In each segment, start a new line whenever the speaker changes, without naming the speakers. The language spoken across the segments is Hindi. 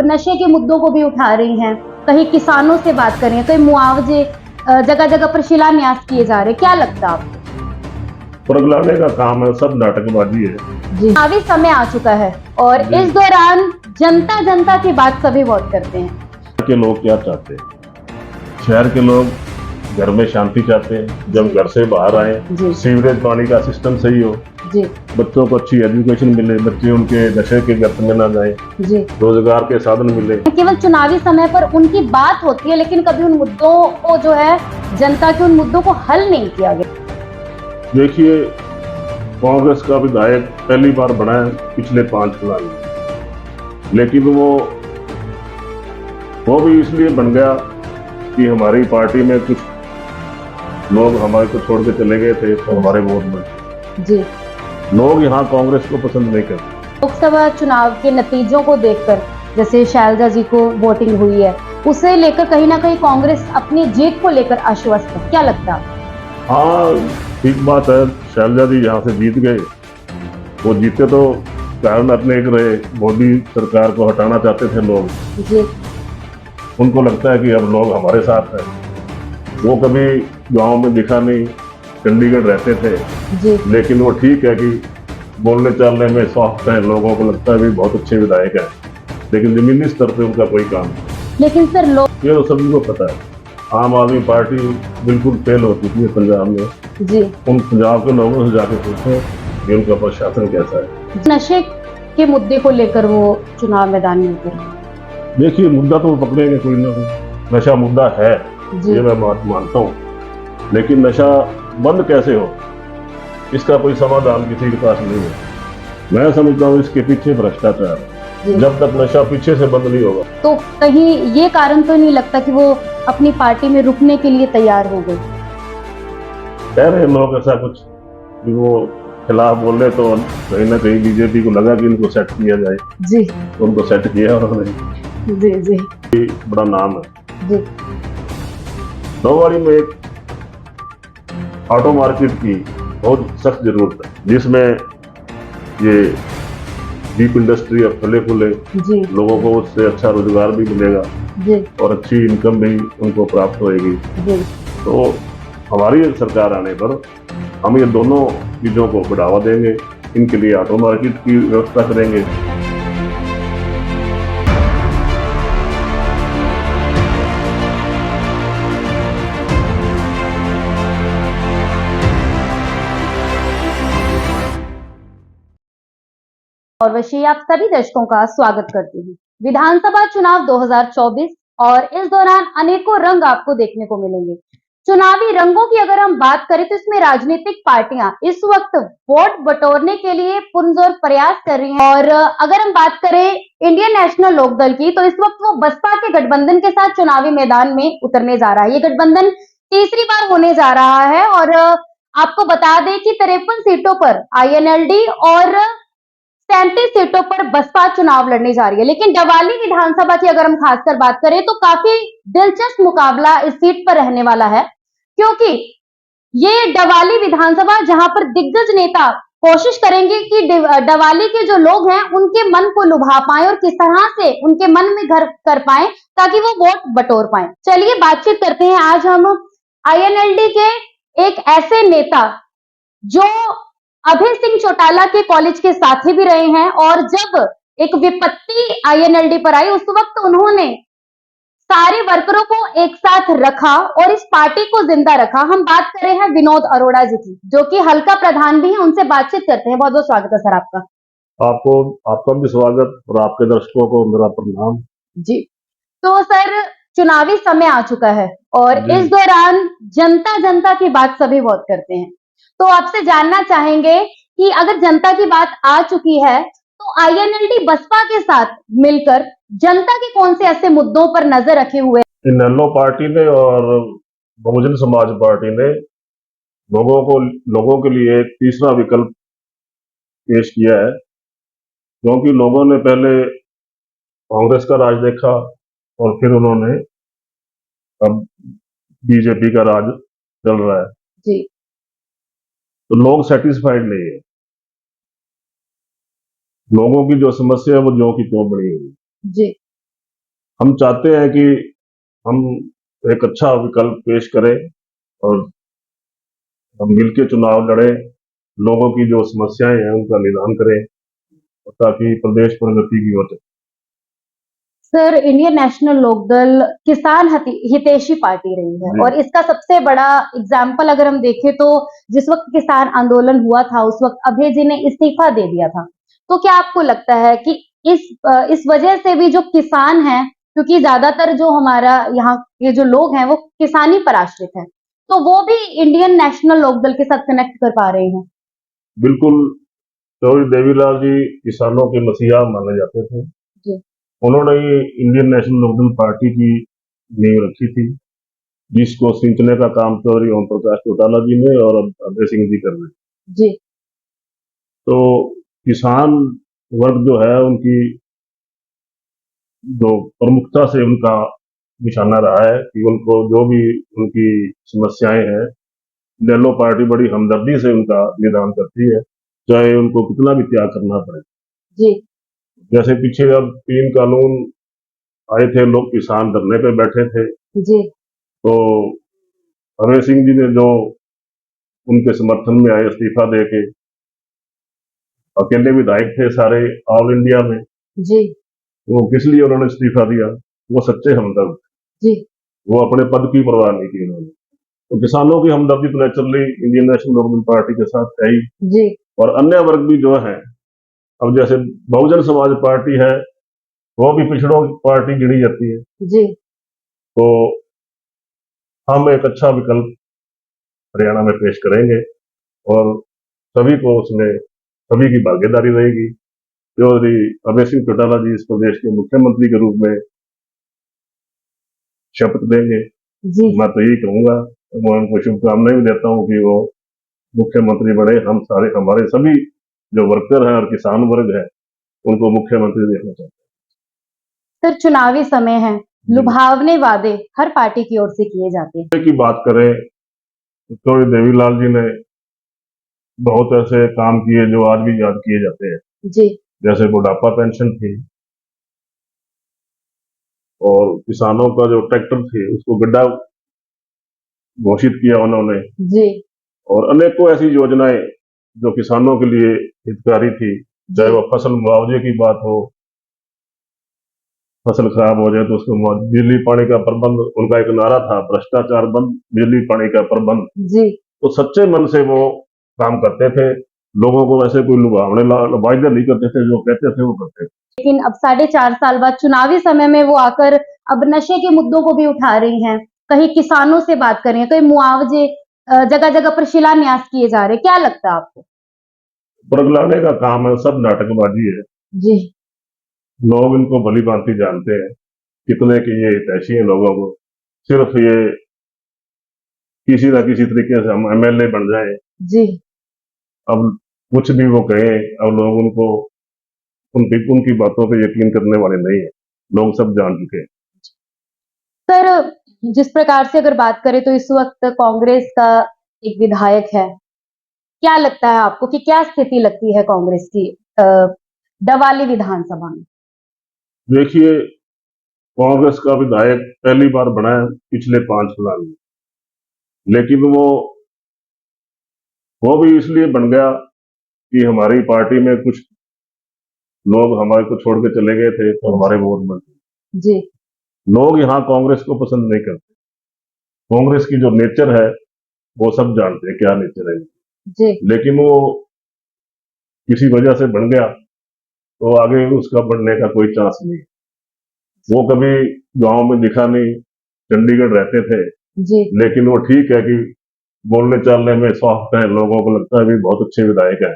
नशे के मुद्दों को भी उठा रही हैं, कहीं किसानों से बात कर रही हैं, कहीं मुआवजे जगह जगह पर शिलान्यास किए जा रहे हैं। क्या लगता है आपको?
पगलाने का काम है, सब नाटकबाजी है।
जी, चुनावी समय आ चुका है और इस दौरान जनता जनता की बात सभी बहुत करते हैं।
के लोग क्या चाहते हैं? शहर के लोग घर में शांति चाहते हैं, जब
जी।
घर से बाहर आए
जी।
सीवरेज पानी का सिस्टम सही हो,
जी।
बच्चों को अच्छी एजुकेशन मिले, बच्चे उनके नशे के गर्त में ना जाए,
जी।
रोजगार के साधन मिले।
केवल चुनावी समय पर उनकी बात होती है, लेकिन कभी उन मुद्दों को जो है जनता के उन मुद्दों को हल नहीं किया गया।
देखिए, कांग्रेस का विधायक पहली बार बना है पिछले 5 साल में, लेकिन वो भी इसलिए बन गया कि हमारी पार्टी में कुछ लोग हमारे को छोड़ के चले गए थे, तो हमारे वोट में
जी।
लोग यहाँ कांग्रेस को पसंद नहीं करते।
लोकसभा चुनाव के नतीजों को देखकर, जैसे शैलजा जी को वोटिंग हुई है, उसे लेकर कहीं ना कहीं कांग्रेस अपनी जीत को लेकर आश्वस्त है। क्या लगता है?
हाँ, ठीक बात है, शैलजा जी यहाँ से जीत गए। वो जीते तो कारण अपने एक रहे, मोदी सरकार को हटाना चाहते थे लोग।
जी।
उनको लगता है कि अब लोग हमारे साथ हैं। वो कभी गांव में दिखा नहीं, चंडीगढ़ रहते थे।
जी।
लेकिन वो ठीक है कि बोलने चालने में सॉफ्ट है, लोगों को लगता है भी बहुत अच्छे विधायक है, लेकिन जमीनी स्तर पे उनका कोई काम नहीं।
लेकिन सर लोग
ये तो सभी को पता है, आम आदमी पार्टी बिल्कुल फेल हो चुकी है पंजाब में।
जी।
उन पंजाब के लोगों से जाके पूछो कि उनका प्रशासन कैसा है।
नशे के मुद्दे को लेकर वो चुनाव मैदान में उतरे।
देखिए, मुद्दा तो वो पकड़ेंगे कोई ना कोई। नशा मुद्दा है, ये मैं मानता हूँ, लेकिन नशा बंद कैसे हो, इसका कोई समाधान किसी के पास नहीं है। मैं समझता हूँ इसके पीछे भ्रष्टाचार है। जब तक नशा पीछे से बंद नहीं होगा,
तो कहीं ये कारण तो नहीं लगता कि वो अपनी पार्टी में रुकने के लिए तैयार हो गए?
कह रहे हैं लोग ऐसा कुछ कि वो खिलाफ बोले, तो कहीं ना कहीं बीजेपी को लगा कि इनको सेट किया जाए।
जी।
तो उनको सेट किया उन्होंने।
जी। जी।
बड़ा नाम है।
जी।
नौवारी में एक ऑटो मार्केट की बहुत सख्त जरूरत है, जिसमें ये डीप इंडस्ट्री अब फले फूले,
जी।
लोगों को उससे अच्छा रोजगार भी मिलेगा।
जी।
और अच्छी इनकम भी उनको प्राप्त होएगी।
जी।
तो हमारी सरकार आने पर हम ये दोनों चीजों को बढ़ावा देंगे, इनके लिए ऑटो मार्केट की व्यवस्था करेंगे।
और वशी आप सभी दर्शकों का स्वागत करती हूँ। विधानसभा चुनाव 2024 और इस दौरान अनेकों रंग आपको देखने को मिलेंगे। चुनावी रंगों की अगर हम बात करें तो इसमें राजनीतिक पार्टियां इस वक्त वोट बटोरने के लिए पुरजोर प्रयास कर रही हैं। और अगर हम बात करें इंडियन नेशनल लोकदल की, तो इस वक्त वो बसपा के गठबंधन के साथ चुनावी मैदान में उतरने जा रहा है। ये गठबंधन तीसरी बार होने जा रहा है और आपको बता दें कि 53 सीटों पर आईएनएलडी और 37 सीटों पर बसपा चुनाव लड़ने जा रही है। लेकिन डवाली विधानसभा की अगर हम खासकर बात करें तो काफी दिलचस्प मुकाबला इस सीट पर रहने वाला है, क्योंकि ये डवाली विधानसभा जहां पर दिग्गज नेता कोशिश करेंगे कि डवाली के जो लोग हैं उनके मन को लुभा पाए और किस तरह से उनके मन में घर कर पाए ताकि वो वोट बटोर पाए। चलिए बातचीत करते हैं। आज हम आईएनएलडी के एक ऐसे नेता जो अभय सिंह चौटाला के कॉलेज के साथी भी रहे हैं, और जब एक विपत्ति आईएनएलडी पर आई उस वक्त उन्होंने सारे वर्करों को एक साथ रखा और इस पार्टी को जिंदा रखा। हम बात कर रहे हैं विनोद अरोड़ा जी की, जो कि हल्का प्रधान भी हैं। उनसे बातचीत करते हैं। बहुत बहुत स्वागत है सर आपका।
आपका भी स्वागत और आपके दर्शकों को मेरा प्रणाम।
जी। तो सर चुनावी समय आ चुका है और इस दौरान जनता जनता की बात सभी बहुत करते हैं। तो आपसे जानना चाहेंगे कि अगर जनता की बात आ चुकी है तो आईएनएलडी बसपा के साथ मिलकर जनता के कौन से ऐसे मुद्दों पर नजर रखे हुए?
इनेलो पार्टी ने और बहुजन समाज पार्टी ने लोगों के लिए एक तीसरा विकल्प पेश किया है, क्योंकि लोगों ने पहले कांग्रेस का राज देखा और फिर उन्होंने अब बीजेपी का राज चल रहा है।
जी।
तो लोग सेटिस्फाइड नहीं है। लोगों की जो समस्या है वो ज्यों की त्यों बनी हुई।
जी।
हम चाहते हैं कि हम एक अच्छा विकल्प पेश करें और हम मिलकर चुनाव लड़ें, लोगों की जो समस्याएं हैं उनका निदान करें ताकि प्रदेश प्रगति की ओर चले।
सर, इंडियन नेशनल लोकदल किसान हितैषी पार्टी रही है
जी।
और इसका सबसे बड़ा एग्जाम्पल अगर हम देखें तो जिस वक्त किसान आंदोलन हुआ था उस वक्त अभय जी ने इस्तीफा दे दिया था। तो क्या आपको लगता है कि इस वजह से भी जो किसान हैं, क्योंकि ज्यादातर जो हमारा यहाँ के जो लोग हैं वो किसानी पर आश्रित हैं, तो वो भी इंडियन नेशनल लोकदल के साथ कनेक्ट कर पा रहे हैं?
बिल्कुल, चौधरी देवीलाल जी किसानों के मसीहा माने जाते थे।
जी।
उन्होंने ही इंडियन नेशनल लोकदल पार्टी की नींव रखी थी, जिसको सिंचने का काम चौधरी ओम प्रकाश चौटाला जी ने और अब अभय सिंह जी कर रहे हैं।
जी।
तो किसान वर्ग जो है उनकी जो प्रमुखता से उनका निशाना रहा है कि उनको जो भी उनकी समस्याएं हैं, नेलो पार्टी बड़ी हमदर्दी से उनका निदान करती है, चाहे उनको कितना भी त्याग करना पड़े।
जी।
जैसे पीछे अब 3 कानून आए थे, लोग किसान धरने पे बैठे थे,
जी।
तो अभय सिंह जी ने जो उनके समर्थन में आए इस्तीफा दे के, अकेले विधायक थे सारे ऑल इंडिया में,
जी।
वो किस लिए उन्होंने इस्तीफा दिया? वो सच्चे हमदर्द,
जी।
वो अपने पद की परवाह नहीं की उन्होंने। तो किसानों की हमदर्दी तो naturally Indian National Lokdal party के साथ है ही,
जी।
और अन्य वर्ग भी जो है, अब जैसे बहुजन समाज पार्टी है, वो भी पिछड़ों की पार्टी गिनी जाती है।
जी।
तो हम एक अच्छा विकल्प हरियाणा में पेश करेंगे और सभी को उसमें सभी की भागीदारी रहेगी। चौधरी अभय सिंह चौटाला जी इस प्रदेश के मुख्यमंत्री के रूप में शपथ लेंगे।
जी।
मैं तो यही कहूंगा, मैं उनको शुभकामनाएं भी देता हूँ कि वो मुख्यमंत्री बने। हम सारे हमारे सभी जो वर्कर हैं और किसान वर्ग है उनको मुख्यमंत्री देखना चाहते
सर, चुनावी समय है,
हैं।
लुभावने वादे हर पार्टी की ओर से किए जाते हैं।
की बात करें तो चौधरी देवीलाल जी ने बहुत ऐसे काम किए जो आज भी याद किए जाते हैं।
जी।
जैसे बुढ़ापा पेंशन थी, और किसानों का जो ट्रैक्टर थे उसको गड्ढा घोषित किया उन्होंने,
जी।
और अनेकों ऐसी योजनाएं जो किसानों के लिए हितकारी थी, चाहे
जी।
वो फसल मुआवजे की बात हो, फसल खराब हो जाए तो उसको बिजली पानी का प्रबंध, उनका एक नारा था भ्रष्टाचार बंद बिजली पानी का प्रबंध।
जी।
तो सच्चे मन से वो काम करते थे, लोगों को वैसे कोई लुभावने वायदे नहीं करते थे, जो कहते थे वो करते थे।
लेकिन अब 4.5 साल बाद चुनावी समय में वो आकर अब नशे के मुद्दों को भी उठा रही हैं, कहीं किसानों से बात कर रही हैं, कहीं मुआवजे जगह जगह पर शिलान्यास किए जा रहे हैं। क्या लगता है आपको?
बरगलाने का काम है, सब नाटकबाजी है।
जी।
लोग इनको भली भांति जानते हैं, कितने की ये हितैषी है लोगों को। सिर्फ ये किसी न किसी तरीके से हम एमएलए बन जाए,
जी।
अब कुछ भी वो कहें, अब लोग उनको उनकी उनकी बातों पे यकीन करने वाले नहीं है, लोग सब जान चुके हैं।
सर, जिस प्रकार से अगर बात करें तो इस वक्त कांग्रेस का एक विधायक है। क्या लगता है आपको कि क्या स्थिति लगती है कांग्रेस की डवाली विधानसभा में?
देखिए, कांग्रेस का विधायक पहली बार बना है पिछले 5 साल में, लेकिन वो भी इसलिए बन गया कि हमारी पार्टी में कुछ लोग हमारे को छोड़ के चले गए थे, तो हमारे वोट बन गए।
जी।
लोग यहाँ कांग्रेस को पसंद नहीं करते। कांग्रेस की जो नेचर है वो सब जानते हैं क्या नेचर है,
जी।
लेकिन वो किसी वजह से बन गया, तो आगे उसका बढ़ने का कोई चांस नहीं। वो कभी गांव में दिखा नहीं, चंडीगढ़ रहते थे,
जी।
लेकिन वो ठीक है कि बोलने चालने में सॉफ्ट है, लोगों को लगता है भी बहुत अच्छे विधायक है,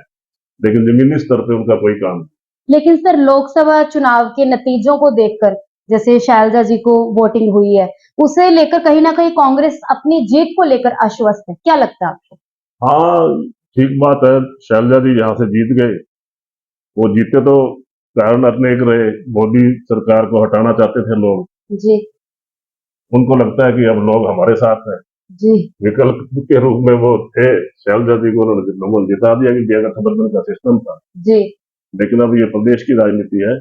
लेकिन जमीनी स्तर पे उनका कोई काम नहीं।
लेकिन सर, लोकसभा चुनाव के नतीजों को देखकर, जैसे शैलजा जी को वोटिंग हुई है, उसे लेकर कहीं ना कहीं कांग्रेस अपनी जीत को लेकर आश्वस्त है। क्या लगता है आपको?
हाँ, ठीक बात है, शैलजा जी यहाँ से जीत गए। वो जीते तो कारण अनेक रहे, मोदी सरकार को हटाना चाहते थे लोग,
जी।
उनको लगता है कि अब लोग हमारे साथ हैं,
जी।
विकल्प के रूप में वो थे। शैलजा जी को उन्होंने लोगों ने जिता दिया कि गठबंधन का सिस्टम था।
जी।
लेकिन अब ये प्रदेश की राजनीति है,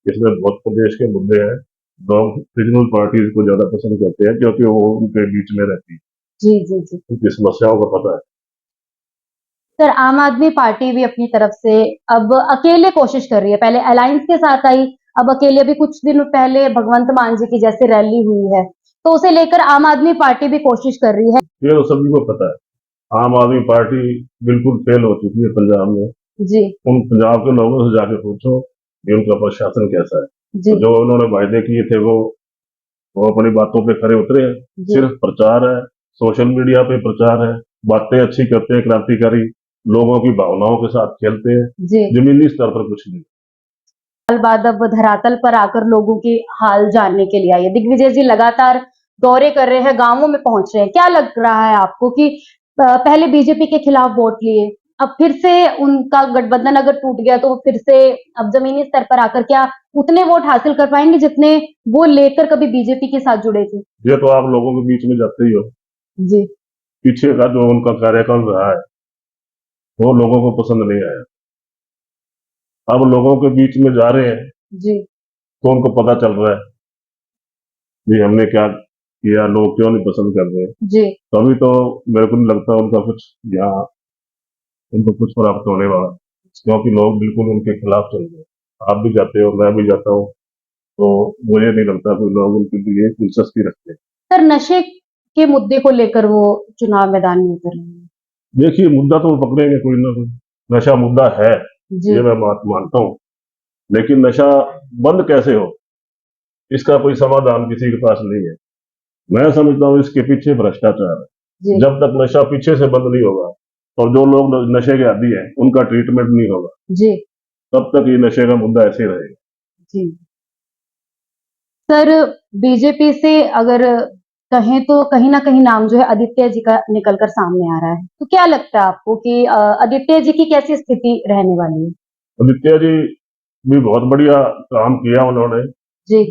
इसमें बहुत प्रदेश के मुद्दे हैं, लोग रीजनल पार्टीज को ज्यादा पसंद करते हैं क्योंकि वो उनके बीच में रहती है,
जी जी जी।
उनकी समस्याओं का पता है।
सर आम आदमी पार्टी भी अपनी तरफ से अब अकेले कोशिश कर रही है, पहले अलायंस के साथ आई, अब अकेले। अभी कुछ दिन पहले भगवंत मान जी की जैसे रैली हुई है, तो उसे लेकर आम आदमी पार्टी भी कोशिश कर रही है।
ये तो सभी को पता है, आम आदमी पार्टी बिल्कुल फेल हो चुकी है पंजाब में।
जी
उन पंजाब के लोगों से जाके पूछो कि उनका प्रशासन कैसा है।
जी
तो जो उन्होंने वायदे किए थे वो अपनी बातों पे खरे उतरे हैं।
जी
सिर्फ प्रचार है, सोशल मीडिया पे प्रचार है, बातें अच्छी करते हैं, क्रांतिकारी, लोगों की भावनाओं के साथ खेलते हैं,
जी।
जमीनी स्तर पर कुछ नहीं।
साल बाद अब धरातल पर आकर लोगों के हाल जानने के लिए आई है। दिग्विजय जी लगातार दौरे कर रहे हैं, गांवों में पहुंच रहे हैं। क्या लग रहा है आपको कि पहले बीजेपी के खिलाफ वोट लिए, अब फिर से उनका गठबंधन अगर टूट गया तो वो फिर से अब जमीनी स्तर पर आकर क्या उतने वोट हासिल कर पाएंगे जितने वो लेकर कभी बीजेपी के साथ जुड़े थे?
ये तो आप लोगों के बीच में जाते ही हो,
जी
पीछे का जो उनका कार्यकाल रहा है वो लोगों को पसंद नहीं आया। अब लोगों के बीच में जा रहे हैं
जी
तो उनको पता चल रहा है कि हमने क्या किया, लोग क्यों नहीं पसंद कर रहे हैं।
जी
तो अभी तो मेरे को नहीं लगता उनका कुछ यहाँ उनको कुछ प्राप्त होने वाला, क्योंकि लोग बिल्कुल उनके खिलाफ चल रहे हैं। आप भी जाते हो, मैं भी जाता हूँ, तो मुझे नहीं लगता कोई लोग उनके लिए दिलचस्पी रखते हैं।
सर नशे के मुद्दे को लेकर वो चुनाव मैदान में उतर रहे हैं।
देखिए, मुद्दा तो वो पकड़ेंगे कोई ना कोई, नशा मुद्दा है,
जी
ये मैं मानता हूँ। लेकिन नशा बंद कैसे हो, इसका कोई समाधान किसी के पास नहीं है। मैं समझता हूँ इसके पीछे भ्रष्टाचार है।
जी
जब तक नशा पीछे से बंद नहीं होगा और जो लोग नशे के आदी हैं उनका ट्रीटमेंट नहीं होगा,
जी
तब तक ये नशे का मुद्दा ऐसे ही रहेगा।
जी। सर बीजेपी से अगर कहें तो कहीं ना कहीं नाम जो है आदित्य जी का निकलकर सामने आ रहा है, तो क्या लगता है आपको कि आदित्य जी की कैसी स्थिति रहने वाली है?
आदित्य जी भी बहुत बढ़िया काम किया उन्होंने।
जी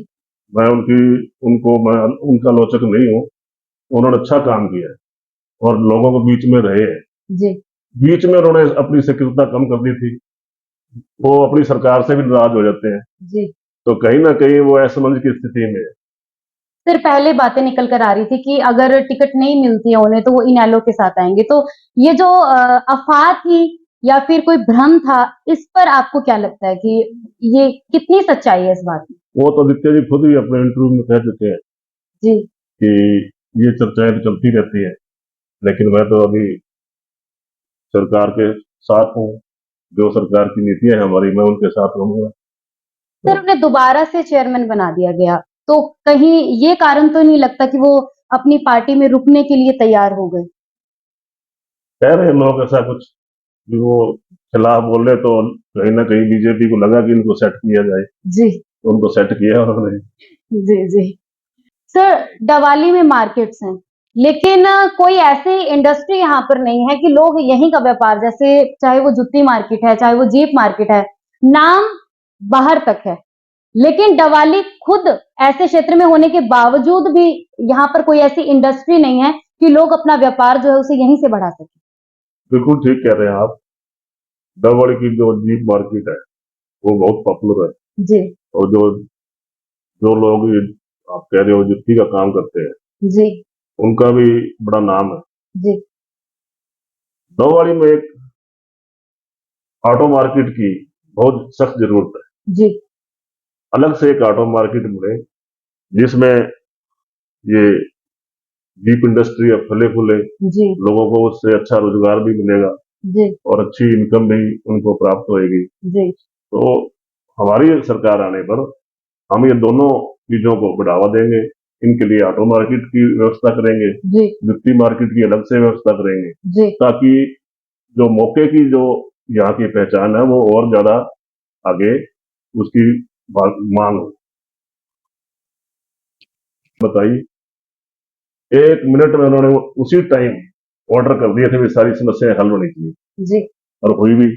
मैं मैं उनका आलोचक नहीं हूँ, उन्होंने अच्छा काम किया है और लोगों के बीच में रहे हैं।
जी
बीच में उन्होंने अपनी सक्रियता कम कर दी थी, वो अपनी सरकार से भी नाराज हो जाते हैं,
जी।
तो कहीं ना कहीं वो असमंज की स्थिति में है।
सर पहले बातें निकल कर आ रही थी कि अगर टिकट नहीं मिलती है उन्हें तो वो इनेलो के साथ आएंगे, तो ये जो अफवाह थी या फिर कोई भ्रम था, इस पर आपको क्या लगता है कि ये कितनी सच्चाई है इस बात में?
वो तो आदित्य जी खुद ही अपने इंटरव्यू में कह चुके हैं
जी
कि ये चर्चाएं तो चलती रहती है, लेकिन मैं तो अभी सरकार के साथ हूँ, जो सरकार की नीतियां है हमारी, मैं उनके साथ रहूंगा।
सर उन्हें दोबारा से चेयरमैन बना दिया गया, तो कहीं ये कारण तो नहीं लगता कि वो अपनी पार्टी में रुकने के लिए तैयार हो गए?
कह रहे हैं लोग ऐसा कुछ कि वो खिलाफ बोले, तो कहीं ना कहीं बीजेपी को लगा कि इनको सेट किया जाए,
जी
तो उनको सेट किया उन्होंने।
जी जी। सर डवाली में मार्केट्स हैं, लेकिन कोई ऐसी इंडस्ट्री यहाँ पर नहीं है कि लोग यहीं का व्यापार, जैसे चाहे वो जूती मार्केट है, चाहे वो जीप मार्केट है, नाम बाहर तक है, लेकिन डवाली खुद ऐसे क्षेत्र में होने के बावजूद भी यहाँ पर कोई ऐसी इंडस्ट्री नहीं है कि लोग अपना व्यापार जो है उसे यहीं से बढ़ा सके।
बिल्कुल ठीक कह रहे हैं आप। दमोह की जो जीप मार्केट है वो बहुत पॉपुलर है,
जी
और जो जो लोग आप कह रहे हो जुत्ती का काम करते हैं,
जी
उनका भी बड़ा नाम है।
जी
दमोह में एक ऑटो मार्केट की बहुत सख्त जरूरत है।
जी
अलग से एक ऑटो मार्केट बने जिसमें ये जीप इंडस्ट्री अब फले फूले,
जी
लोगों को उससे अच्छा रोजगार भी मिलेगा
जी
और अच्छी इनकम भी उनको प्राप्त होगी।
जी
तो हमारी सरकार आने पर हम ये दोनों चीजों को बढ़ावा देंगे। इनके लिए ऑटो मार्केट की व्यवस्था करेंगे,
जी
जुत्ती मार्केट की अलग से व्यवस्था करेंगे,
जी
ताकि जो मौके की जो यहाँ की पहचान है वो और ज्यादा आगे उसकी मांग हो। बताइए, 1 मिनट में उन्होंने उसी टाइम ऑर्डर कर दिए थे, सारी समस्याएं हल होनी चाहिए,
जी
और हुई भी,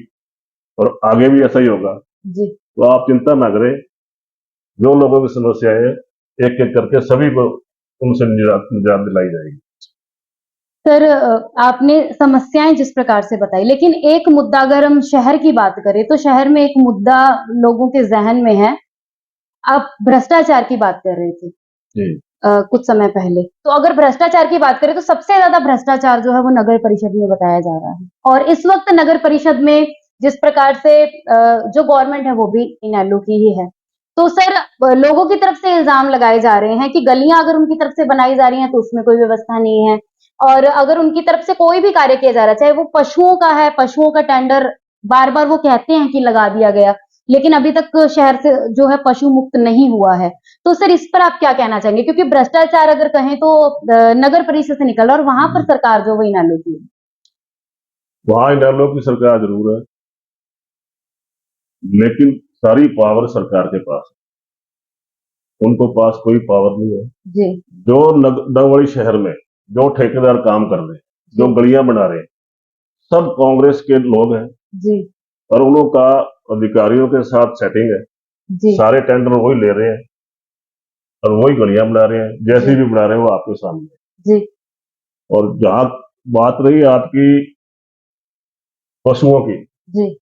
और आगे भी ऐसा ही होगा।
जी।
तो आप चिंता ना करें, जो लोगों की समस्याएं हैं एक एक करके सभी को उनसे निजात दिलाई जाएगी।
सर आपने समस्याएं जिस प्रकार से बताई, लेकिन एक मुद्दा अगर हम शहर की बात करें तो शहर में एक मुद्दा लोगों के जहन में है, आप भ्रष्टाचार की बात कर रहे थे
जी।
कुछ समय पहले। तो अगर भ्रष्टाचार की बात करें तो सबसे ज्यादा भ्रष्टाचार जो है वो नगर परिषद में बताया जा रहा है। और इस वक्त नगर परिषद में जिस प्रकार से जो गवर्नमेंट है वो भी इनेलो की ही है। तो सर लोगों की तरफ से इल्जाम लगाए जा रहे हैं कि गलियां अगर उनकी तरफ से बनाई जा रही हैं तो उसमें कोई व्यवस्था नहीं है। और अगर उनकी तरफ से कोई भी कार्य किया जा रहा है, चाहे वो पशुओं का है, पशुओं का टेंडर बार-बार वो कहते हैं कि लगा दिया गया, लेकिन अभी तक शहर से जो है पशु मुक्त नहीं हुआ है। तो सर इस पर आप क्या कहना चाहेंगे? क्योंकि भ्रष्टाचार अगर कहें तो नगर परिषद से निकल रहा है और वहां पर सरकार जो वो इनेलो की है।
वहां इनेलो की सरकार जरूर है, लेकिन सारी पावर सरकार के पास है, उनको पास कोई पावर नहीं है।
जी
जो नवगढ़ शहर में जो ठेकेदार काम कर रहे हैं, जो
जी
गलियां बना रहे हैं, सब कांग्रेस के लोग हैं।
जी
और उन लोगों का अधिकारियों के साथ सेटिंग है,
जी
सारे टेंडर वही ले रहे हैं और वही गलियां बना रहे हैं, जैसी
जी
भी बना रहे हैं वो आपके सामने है।
जी
और जहां बात रही आपकी पशुओं की,
जी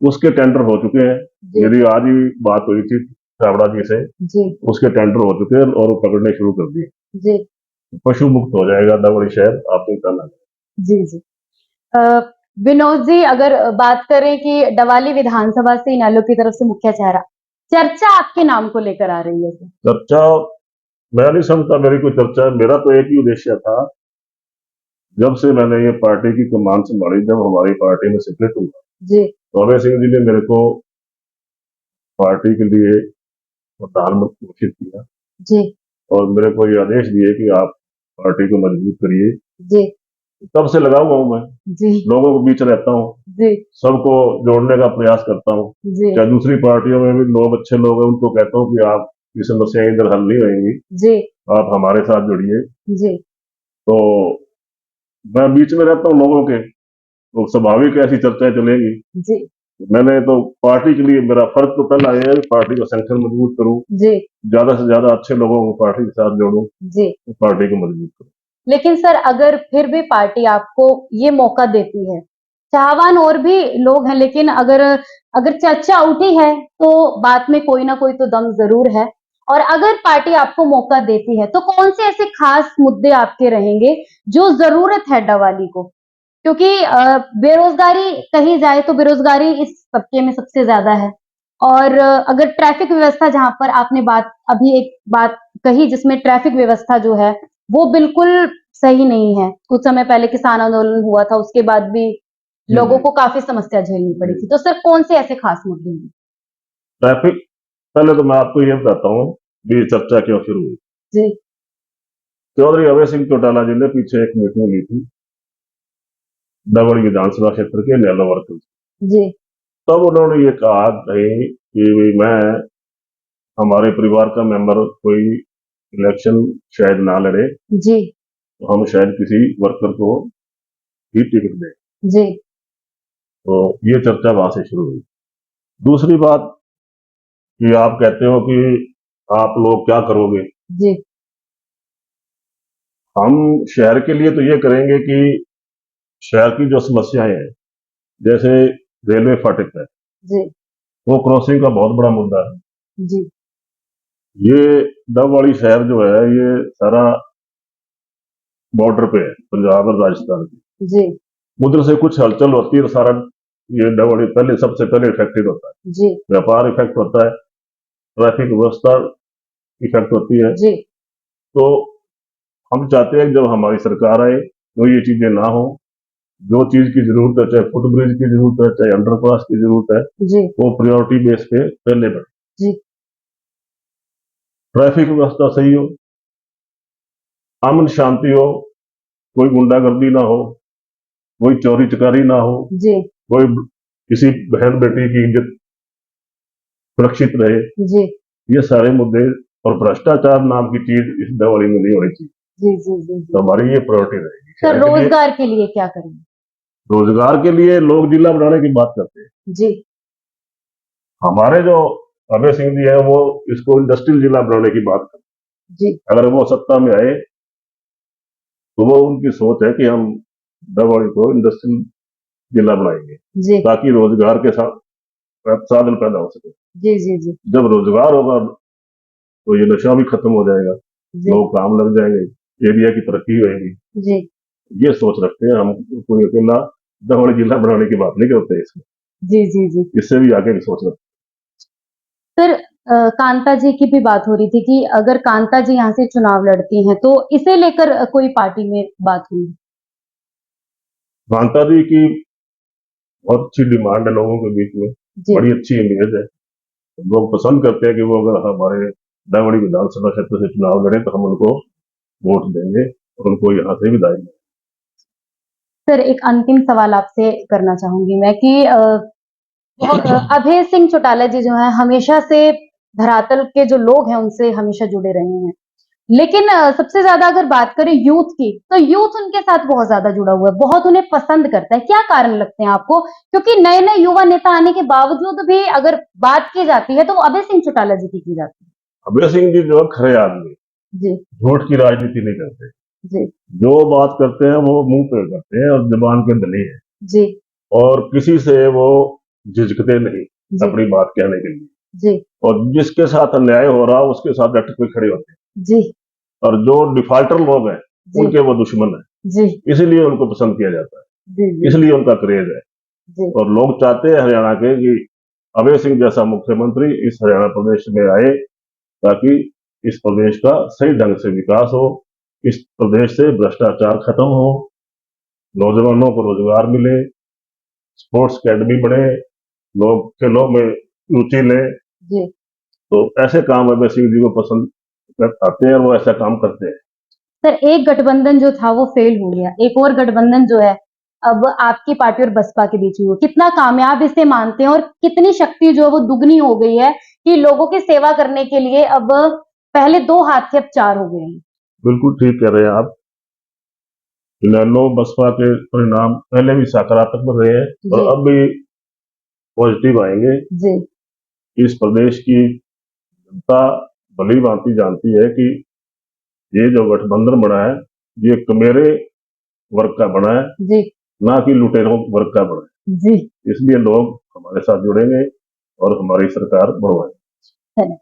उसके टेंडर हो चुके हैं।
जी
मेरी आज ही बात हुई थी छाबड़ा जी से,
जी
उसके टेंडर हो चुके हैं और वो पकड़ने शुरू कर दिए।
जी
पशु मुक्त हो जाएगा नवगढ़ शहर, आप चिंता ना करें।
जी जी अ, विनोद जी अगर बात करें कि डवाली विधानसभा से इनेलो की तरफ से मुख्य चेहरा चर्चा आपके नाम को लेकर आ रही है सर।
चर्चा मैं नहीं समझता मेरी कोई चर्चा है। मेरा तो एक ही उद्देश्य था, जब से मैंने ये पार्टी की कमान संभाली, जब हमारी पार्टी में सेक्रेट हुआ,
जी
तो अभय सिंह जी ने मेरे को पार्टी के लिए प्रधानमंत्री घोषित किया
जी
और मेरे को ये आदेश दिए कि आप पार्टी को मजबूत करिए।
जी
तब से लगा हुआ हूं मैं,
जी
लोगों के बीच रहता हूँ,
जी
सबको जोड़ने का प्रयास करता हूँ।
जी
चाहे दूसरी पार्टियों में भी लोग अच्छे लोग हैं, उनको कहता हूँ कि आप ये समस्याएं इधर हल नहीं होंगी,
जी
आप हमारे साथ जुड़िए।
जी
तो मैं बीच में रहता हूँ लोगों के, तो स्वाभाविक ऐसी चर्चाएं चलेगी।
जी
मैंने तो पार्टी के लिए, मेरा फर्ज तो पहला ये है कि पार्टी का संगठन मजबूत करूं,
जी
ज्यादा से ज्यादा अच्छे लोगों को पार्टी के साथ जोड़ूं,
जी
पार्टी को मजबूत करूं।
लेकिन सर अगर फिर भी पार्टी आपको ये मौका देती है, चाहवान और भी लोग हैं, लेकिन अगर अगर चर्चा उठी है तो बात में कोई ना कोई तो दम जरूर है। और अगर पार्टी आपको मौका देती है तो कौन से ऐसे खास मुद्दे आपके रहेंगे जो जरूरत है डवाली को? क्योंकि बेरोजगारी कही जाए तो बेरोजगारी इस तबके में सबसे ज्यादा है। और अगर ट्रैफिक व्यवस्था जहां पर आपने बात अभी एक बात कही जिसमें ट्रैफिक व्यवस्था जो है वो बिल्कुल सही नहीं है। कुछ समय पहले किसान आंदोलन हुआ था, उसके बाद भी
जी
लोगों
जी
को काफी समस्या झेलनी पड़ी
जी।
थी। तो सर कौन से ऐसे खास मुद्दे हैं?
ट्रैफिक, पहले तो मैं आपको ये बताता हूँ कि ये चर्चा क्यों शुरू हुई।
जी
चौधरी अभय सिंह चौटाला जी ने पीछे एक मीटिंग ली थी डबल विधानसभा क्षेत्र के नैलो वर्कर्स।
जी
तब उन्होंने ये कहा नहीं कि मैं, हमारे परिवार का मेंबर कोई इलेक्शन शायद ना लड़े,
जी
तो हम शायद किसी वर्कर को ही टिकट दें।
जी
तो ये चर्चा वहां से शुरू हुई। दूसरी बात कि आप कहते हो कि आप लोग क्या करोगे,
जी
हम शहर के लिए तो ये करेंगे कि शहर की जो समस्याएं हैं, जैसे रेलवे फाटक है,
जी
वो क्रॉसिंग का बहुत बड़ा मुद्दा है।
जी
ये डबवाड़ी शहर जो है ये सारा बॉर्डर पे है, पंजाब और राजस्थान की।
जी
उधर से कुछ हलचल होती है तो सारा ये डबवाड़ी पहले सबसे पहले इफेक्टेड होता है।
जी
व्यापार इफेक्ट होता है, ट्रैफिक व्यवस्था इफेक्ट होती है।
जी
तो हम चाहते हैं कि जब हमारी सरकार आए तो ये चीजें ना हो। जो चीज की जरूरत है, चाहे फुटब्रिज की जरूरत है, चाहे अंडरपास की जरूरत है,
जी
वो प्रायोरिटी बेस पे पहले बढ़े।
जी
ट्रैफिक व्यवस्था सही हो, अमन शांति हो, कोई गुंडागर्दी ना हो, कोई चोरी चकारी ना हो,
जी
कोई किसी बहन बेटी की इज्जत सुरक्षित रहे।
जी
ये सारे मुद्दे, और भ्रष्टाचार नाम की चीज इस दिवाली में नहीं होनी चाहिए।
जी जी जी
तो
जी
हमारी ये प्रायोरिटी रहेगी
सर
शहर के लिए।
रोजगार के लिए क्या करेंगे?
रोजगार के लिए लोग जिला बनाने की बात करते हैं,
जी
हमारे जो अभय सिंह जी है वो इसको इंडस्ट्रियल जिला बनाने की बात करते
जी
हैं। अगर वो सत्ता में आए तो वो उनकी सोच है कि हम दवाई को इंडस्ट्रियल जिला बनाएंगे,
जी
ताकि रोजगार के साथ साधन पैदा हो सके।
जी जी जी
जब रोजगार होगा तो ये नशा भी खत्म हो जाएगा,
जी
लोग काम लग जाएंगे, एरिया की तरक्की होगी।
जी
ये सोच रखते हैं हम। कोई अकेला दमन जिला बनाने की बात नहीं करते इसमें,
जी जी जी
इससे भी आगे की सोच रखते
सर कांता जी की भी बात हो रही थी कि अगर कांता जी यहाँ से चुनाव लड़ती हैं तो इसे लेकर कोई पार्टी में बात हुई?
हैं। कांता जी की बहुत अच्छी डिमांड है लोगों के बीच में,
जी
बड़ी अच्छी इमेज है। लोग पसंद करते हैं कि वो अगर हमारे दावड़ी विधानसभा क्षेत्र से चुनाव लड़े तो हम उनको वोट देंगे और उनको यहाँ से विदाई देंगे।
सर एक अंतिम सवाल आपसे करना चाहूंगी मैं कि अभय सिंह चौटाला जी जो हैं हमेशा से धरातल के जो लोग हैं उनसे हमेशा जुड़े रहे हैं लेकिन सबसे ज्यादा अगर बात करें यूथ की तो यूथ उनके साथ बहुत ज्यादा जुड़ा हुआ है बहुत उन्हें पसंद करता है क्या कारण लगते हैं आपको क्योंकि नए नए युवा नेता आने के बावजूद भी अगर बात की जाती है तो वो अभय सिंह चौटाला जी की जाती है।
अभय सिंह जी जो है खरे आदमी,
जी
झूठ की राजनीति नहीं करते।
जी
जो बात करते हैं वो मुंह पे करते हैं और जबान पे दली है,
जी
और किसी से वो झिझकते नहीं
जी
अपनी बात कहने के लिए।
जी
और जिसके साथ अन्याय हो रहा उसके साथ डट के खड़े होते हैं,
जी
और जो डिफाल्टर लोग हैं
जी
उनके वो दुश्मन है।
जी
इसीलिए उनको पसंद किया जाता
जी
है,
जी
इसलिए उनका क्रेज है।
जी
और लोग चाहते हैं हरियाणा के कि अभय सिंह जैसा मुख्यमंत्री इस हरियाणा प्रदेश में आए, ताकि इस प्रदेश का सही ढंग से विकास हो, इस प्रदेश से भ्रष्टाचार खत्म हो, नौजवानों को रोजगार मिले, स्पोर्ट्स अकेडमी बढ़े, लोग खेलों में रुचि लें।
जी
तो ऐसे काम अभय सिंह जी को पसंद आते हैं और वो ऐसा काम करते हैं।
सर एक गठबंधन जो था वो फेल हो गया एक और गठबंधन जो है अब आपकी पार्टी और बसपा के बीच में हुआ कितना कामयाब इसे मानते हैं और कितनी शक्ति जो है वो दुगनी हो गई है कि लोगों की सेवा करने के लिए अब पहले 2 हाथ थे अब 4 हो गए हैं।
बिल्कुल ठीक कह रहे हैं आप। इनेलो बसपा के परिणाम पहले भी सकारात्मक रहे हैं और
जी
अब भी पॉजिटिव आएंगे।
जी
इस प्रदेश की जनता भली भांति जानती है कि ये जो गठबंधन बना है ये कमेरे वर्ग का बना है,
जी
ना कि लुटेरों वर्ग का बना
जी
है। इसलिए लोग हमारे साथ जुड़ेंगे और हमारी सरकार बढ़वाएंगे।
है।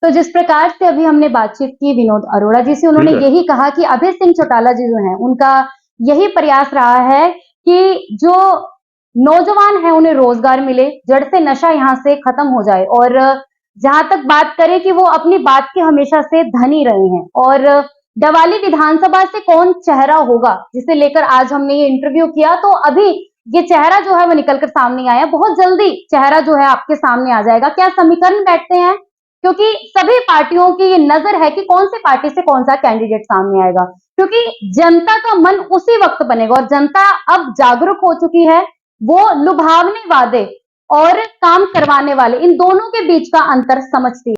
तो जिस प्रकार से अभी हमने बातचीत की विनोद अरोड़ा जी से उन्होंने
ठीक है।
यही कहा कि अभय सिंह चौटाला जी जो हैं उनका यही प्रयास रहा है कि जो नौजवान हैं उन्हें रोजगार मिले जड़ से नशा यहाँ से खत्म हो जाए और जहां तक बात करें कि वो अपनी बात के हमेशा से धनी रहे हैं और डवाली विधानसभा से कौन चेहरा होगा जिसे लेकर आज हमने ये इंटरव्यू किया तो अभी ये चेहरा जो है वो निकलकर सामने आया बहुत जल्दी चेहरा जो है आपके सामने आ जाएगा क्या समीकरण बैठते हैं क्योंकि सभी पार्टियों की ये नजर है कि कौन सी पार्टी से कौन सा कैंडिडेट सामने आएगा क्योंकि जनता का मन उसी वक्त बनेगा और जनता अब जागरूक हो चुकी है वो लुभावने वादे और काम करवाने वाले इन दोनों के बीच का अंतर समझती है।